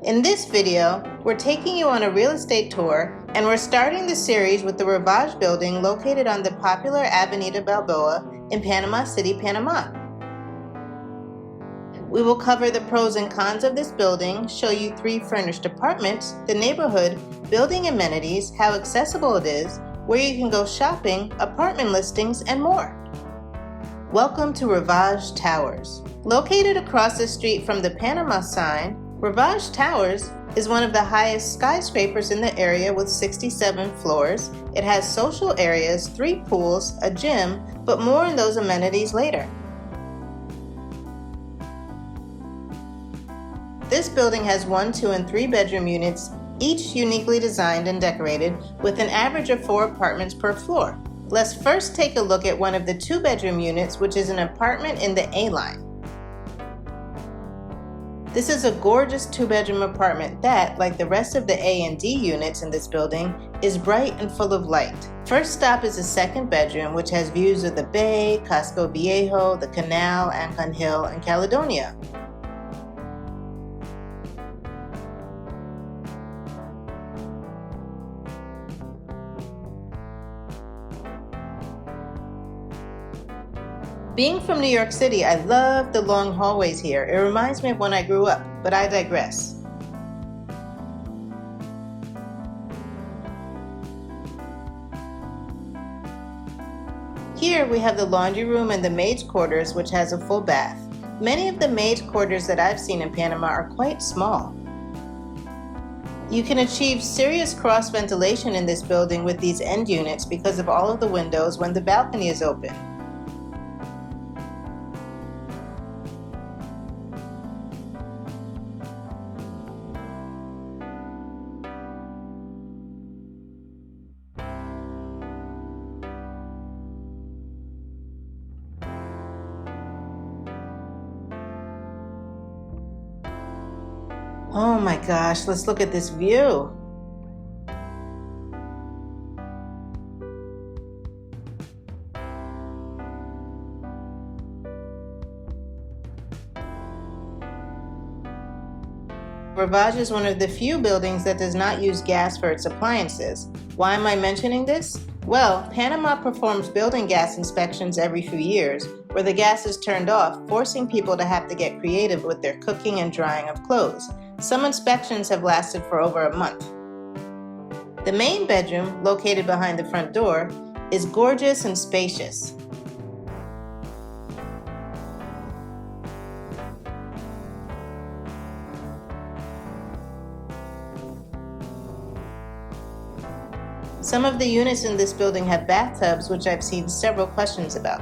In this video, we're taking you on a real estate tour, and we're starting the series with the Rivage building located on the popular Avenida Balboa in Panama City, Panama. We will cover the pros and cons of this building, show you 3 furnished apartments, the neighborhood, building amenities, how accessible it is, where you can go shopping, apartment listings, and more. Welcome to Rivage Towers. Located across the street from the Panama sign, Rivage Towers is one of the highest skyscrapers in the area with 67 floors. It has social areas, 3 pools, a gym, but more on those amenities later. This building has 1, 2, and 3 bedroom units, each uniquely designed and decorated, with an average of 4 apartments per floor. Let's first take a look at one of the 2 bedroom units, which is an apartment in the A line. This is a gorgeous 2-bedroom apartment that, like the rest of the A and D units in this building, is bright and full of light. First stop is the 2nd bedroom, which has views of the bay, Casco Viejo, the canal, Ancon Hill, and Caledonia. Being from New York City, I love the long hallways here. It reminds me of when I grew up, but I digress. Here we have the laundry room and the maid's quarters, which has a full bath. Many of the maid's quarters that I've seen in Panama are quite small. You can achieve serious cross ventilation in this building with these end units because of all of the windows when the balcony is open. Oh my gosh, let's look at this view. Rivage is one of the few buildings that does not use gas for its appliances. Why am I mentioning this? Well, Panama performs building gas inspections every few years, where the gas is turned off, forcing people to have to get creative with their cooking and drying of clothes. Some inspections have lasted for over a month. The main bedroom, located behind the front door, is gorgeous and spacious. Some of the units in this building have bathtubs, which I've seen several questions about.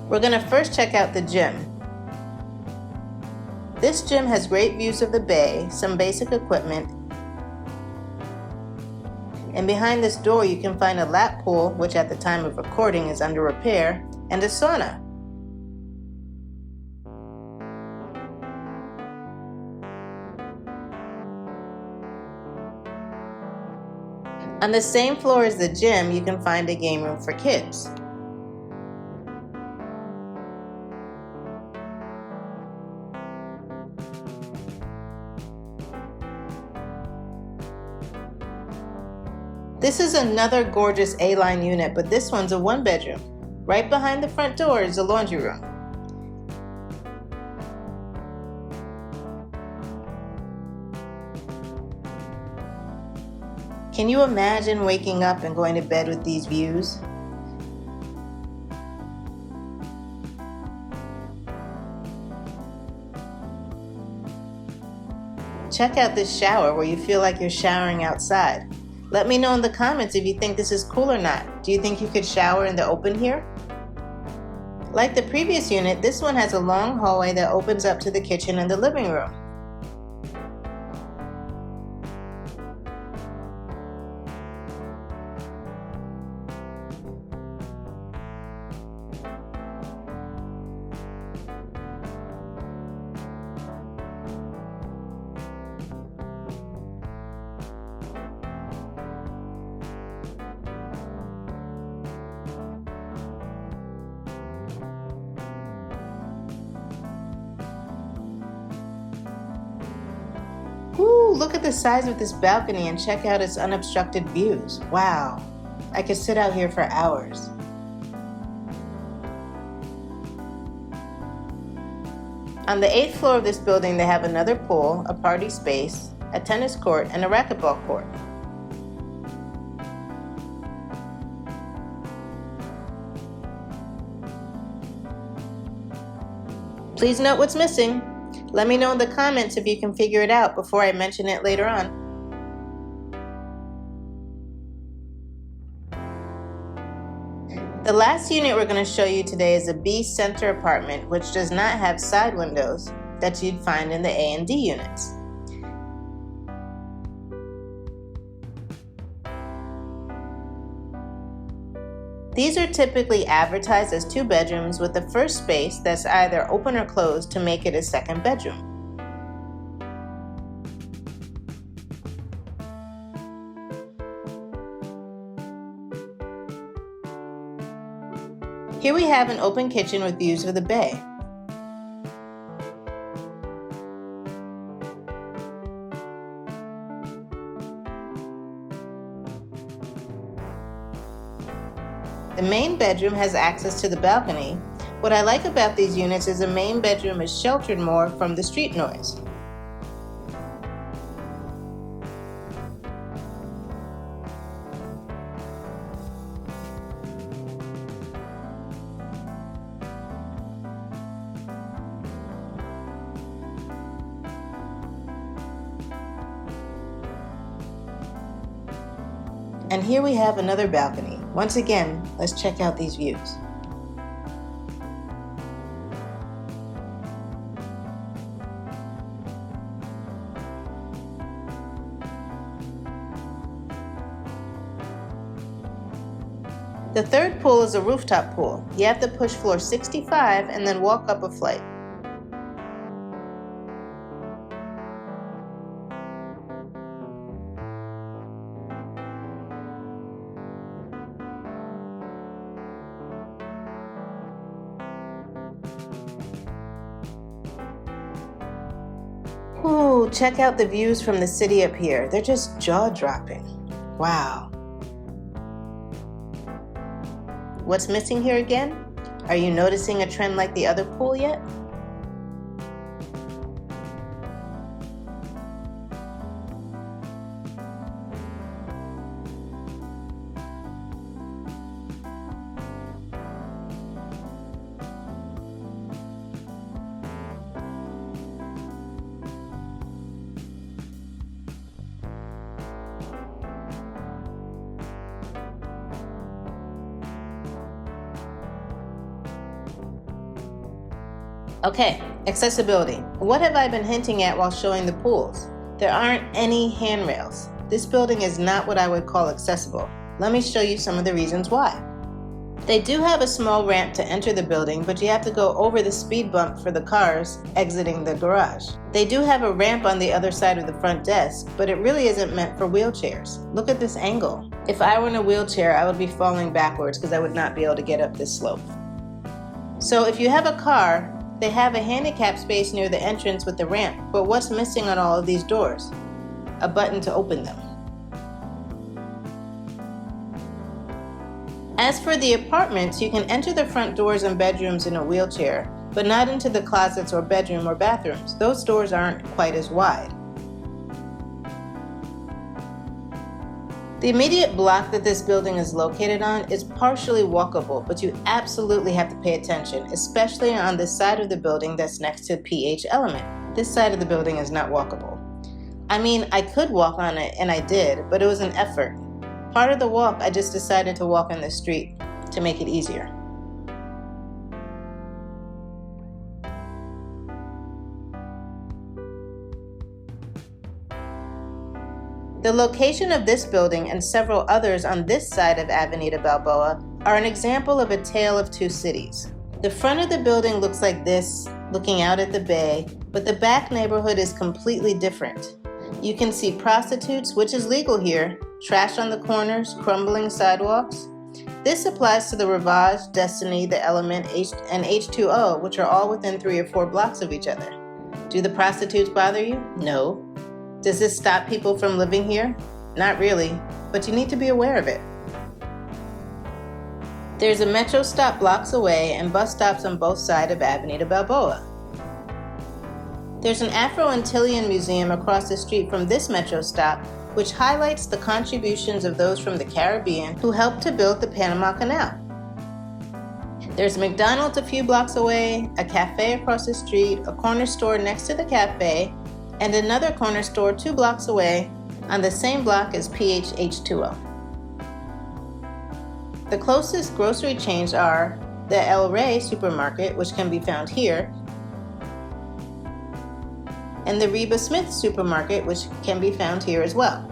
We're going to first check out the gym. This gym has great views of the bay, some basic equipment, and behind this door you can find a lap pool, which at the time of recording is under repair, and a sauna. On the same floor as the gym, you can find a game room for kids. This is another gorgeous A-line unit, but this one's a 1-bedroom. Right behind the front door is a laundry room. Can you imagine waking up and going to bed with these views? Check out this shower where you feel like you're showering outside. Let me know in the comments if you think this is cool or not. Do you think you could shower in the open here? Like the previous unit, this one has a long hallway that opens up to the kitchen and the living room. Ooh, look at the size of this balcony and check out its unobstructed views. Wow, I could sit out here for hours. On the 8th floor of this building, they have another pool, a party space, a tennis court, and a racquetball court. Please note what's missing. Let me know in the comments if you can figure it out before I mention it later on. The last unit we're going to show you today is a B center apartment, which does not have side windows that you'd find in the A and D units. These are typically advertised as 2 bedrooms with the first space that's either open or closed to make it a second bedroom. Here we have an open kitchen with views of the bay. The main bedroom has access to the balcony. What I like about these units is the main bedroom is sheltered more from the street noise. And here we have another balcony. Once again, let's check out these views. The third pool is a rooftop pool. You have to push floor 65 and then walk up a flight. Ooh, check out the views from the city up here. They're just jaw-dropping. Wow. What's missing here again? Are you noticing a trend like the other pool yet? Okay, accessibility. What have I been hinting at while showing the pools? There aren't any handrails. This building is not what I would call accessible. Let me show you some of the reasons why. They do have a small ramp to enter the building, but you have to go over the speed bump for the cars exiting the garage. They do have a ramp on the other side of the front desk, but it really isn't meant for wheelchairs. Look at this angle. If I were in a wheelchair, I would be falling backwards because I would not be able to get up this slope. So if you have a car, they have a handicap space near the entrance with the ramp, but what's missing on all of these doors? A button to open them. As for the apartments, you can enter the front doors and bedrooms in a wheelchair, but not into the closets or bedroom or bathrooms. Those doors aren't quite as wide. The immediate block that this building is located on is partially walkable, but you absolutely have to pay attention, especially on this side of the building that's next to PH Element. This side of the building is not walkable. I mean, I could walk on it, and I did, but it was an effort. Part of the walk, I just decided to walk in the street to make it easier. The location of this building and several others on this side of Avenida Balboa are an example of a tale of two cities. The front of the building looks like this, looking out at the bay, but the back neighborhood is completely different. You can see prostitutes, which is legal here, trash on the corners, crumbling sidewalks. This applies to the Rivage, Destiny, The Element, and H2O, which are all within 3 or 4 blocks of each other. Do the prostitutes bother you? No. Does this stop people from living here? Not really, but you need to be aware of it. There's a metro stop blocks away and bus stops on both sides of Avenida Balboa. There's an Afro-Antillean museum across the street from this metro stop, which highlights the contributions of those from the Caribbean who helped to build the Panama Canal. There's McDonald's a few blocks away, a cafe across the street, a corner store next to the cafe, and another corner store 2 blocks away on the same block as PHH2O. The closest grocery chains are the El Rey supermarket, which can be found here, and the Reba Smith supermarket, which can be found here as well.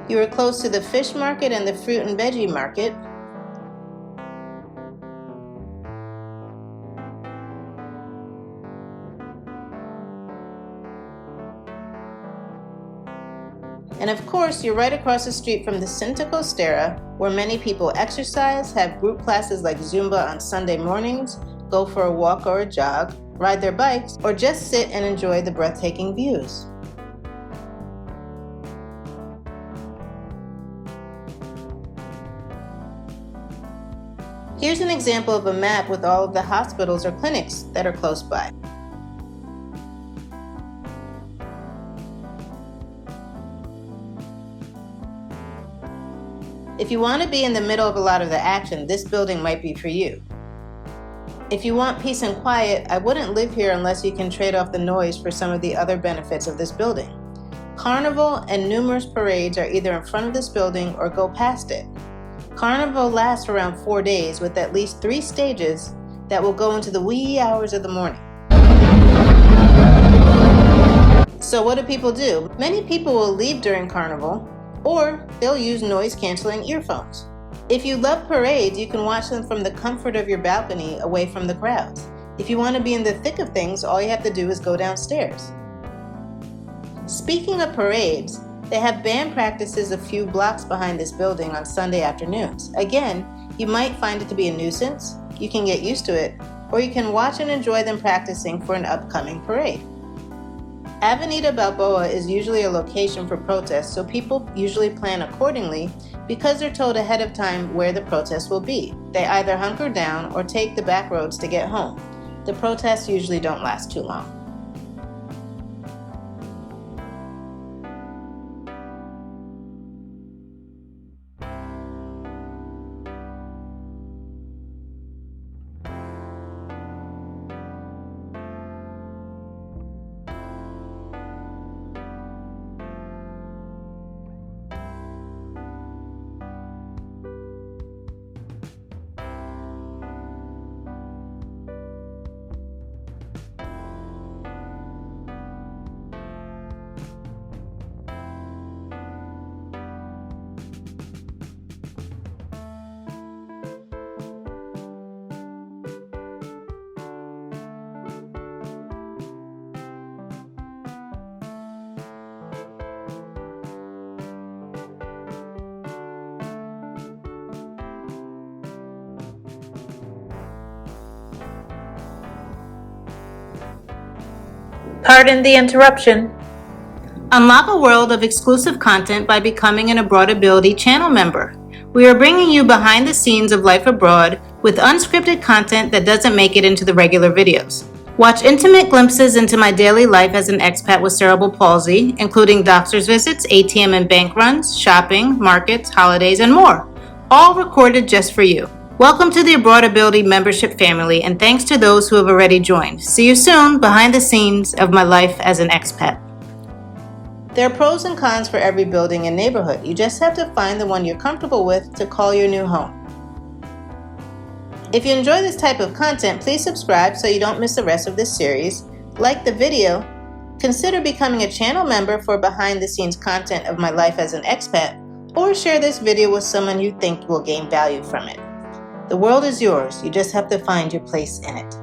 You are close to the fish market and the fruit and veggie market. And of course, you're right across the street from the Cinta Costera, where many people exercise, have group classes like Zumba on Sunday mornings, go for a walk or a jog, ride their bikes, or just sit and enjoy the breathtaking views. Here's an example of a map with all of the hospitals or clinics that are close by. If you want to be in the middle of a lot of the action, this building might be for you. If you want peace and quiet, I wouldn't live here unless you can trade off the noise for some of the other benefits of this building. Carnival and numerous parades are either in front of this building or go past it. Carnival lasts around 4 days with at least 3 stages that will go into the wee hours of the morning. So what do people do? Many people will leave during Carnival, or they'll use noise-canceling earphones. If you love parades, you can watch them from the comfort of your balcony away from the crowds. If you want to be in the thick of things, all you have to do is go downstairs. Speaking of parades, they have band practices a few blocks behind this building on Sunday afternoons. Again, you might find it to be a nuisance, you can get used to it, or you can watch and enjoy them practicing for an upcoming parade. Avenida Balboa is usually a location for protests, so people usually plan accordingly because they're told ahead of time where the protests will be. They either hunker down or take the back roads to get home. The protests usually don't last too long. Pardon the interruption. Unlock a world of exclusive content by becoming an Abroadability channel member. We are bringing you behind the scenes of life abroad with unscripted content that doesn't make it into the regular videos. Watch intimate glimpses into my daily life as an expat with cerebral palsy, including doctor's visits, ATM and bank runs, shopping, markets, holidays, and more. All recorded just for you. Welcome to the Abroadability membership family, and thanks to those who have already joined. See you soon behind the scenes of my life as an expat. There are pros and cons for every building and neighborhood. You just have to find the one you're comfortable with to call your new home. If you enjoy this type of content, please subscribe so you don't miss the rest of this series. Like the video, consider becoming a channel member for behind the scenes content of my life as an expat, or share this video with someone you think will gain value from it. The world is yours. You just have to find your place in it.